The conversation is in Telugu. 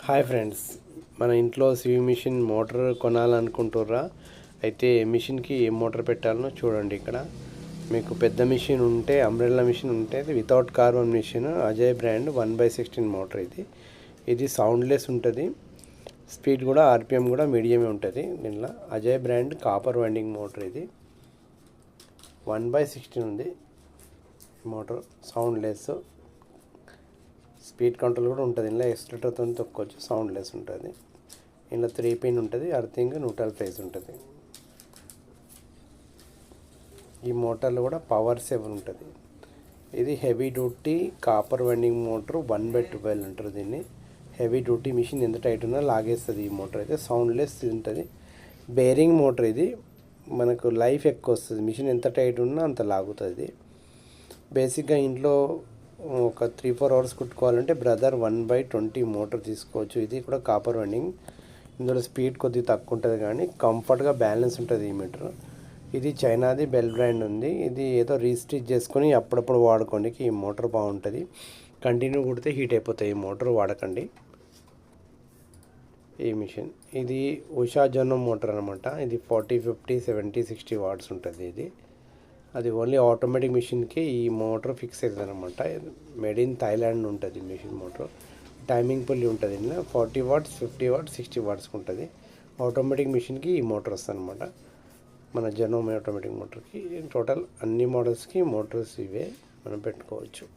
హాయ్ ఫ్రెండ్స్, మన ఇంట్లో సివి మిషన్ మోటార్ కొనాలనుకుంటుర్రా? అయితే మిషన్కి ఏ మోటార్ పెట్టాలనో చూడండి. ఇక్కడ మీకు పెద్ద మిషన్ ఉంటే, అంబ్రెల్లా మిషన్ ఉంటే without carbon machine Ajay brand 1/16 motor. ఇది సౌండ్లెస్ ఉంటుంది. స్పీడ్ కూడా ఆర్పిఎం కూడా మీడియమే ఉంటుంది. దీనిలో Ajay brand copper winding motor. ఇది 1/16 ఉంది మోటార్. సౌండ్లెస్, స్పీడ్ కంట్రోల్ కూడా ఉంటుంది. ఇందులో ఎక్స్లేటర్తో తొక్కొచ్చు. సౌండ్లెస్ ఉంటుంది. ఇందులో 3 పిన్ ఉంటుంది. అర్థింగ్ న్యూట్రల్ ఫేజ్ ఉంటుంది. ఈ మోటార్లో కూడా పవర్ సేవర్ ఉంటుంది. ఇది heavy duty copper winding motor 1/12 అంటారు దీన్ని. హెవీ డ్యూటీ మిషన్ ఎంత టైట్ ఉన్నా లాగేస్తుంది. ఈ మోటార్ అయితే సౌండ్లెస్ ఉంటుంది. Bearing motor. ఇది మనకు లైఫ్ ఎక్కువ వస్తుంది. మిషన్ ఎంత టైట్ ఉన్నా అంత లాగుతుంది. బేసిక్గా ఇంట్లో ఒక 3-4 అవర్స్ కుట్టుకోవాలంటే బ్రదర్ 1/20 మోటార్ తీసుకోవచ్చు. ఇది కూడా కాపర్ వైండింగ్. ఇందులో స్పీడ్ కొద్దిగా తక్కువ ఉంటుంది కానీ కంఫర్ట్గా బ్యాలెన్స్ ఉంటుంది ఈ మీటర్. ఇది చైనాది బెల్ బ్రాండ్ ఉంది. ఇది ఏదో రీస్టిచ్ చేసుకొని అప్పుడప్పుడు వాడుకోండి. ఈ మోటార్ బాగుంటుంది. కంటిన్యూ కుడితే హీట్ అయిపోతాయి. ఈ మోటార్ వాడకండి. ఈ మిషన్ ఇది ఉషా జొన్న మోటార్ అనమాట. ఇది 40, 50, 70, 60 వాట్స్ ఉంటుంది. ఇది అది ఓన్లీ ఆటోమేటిక్ మిషన్కి ఈ మోటార్ ఫిక్స్ అవుతుంది అనమాట. మేడ్ ఇన్ థాయిలాండ్ ఉంటుంది మిషన్ మోటార్. టైమింగ్ పుల్లి ఉంటుంది. ఇందులో 40 వాట్స్, 50 వాట్స్, 60 వాట్స్కి ఉంటుంది. ఆటోమేటిక్ మిషన్కి ఈ మోటార్ వస్తుంది అనమాట. మన జెనోమ్ ఆటోమేటిక్ మోటార్కి. టోటల్ అన్ని మోడల్స్కి మోటార్స్ ఇవే మనం పెట్టుకోవచ్చు.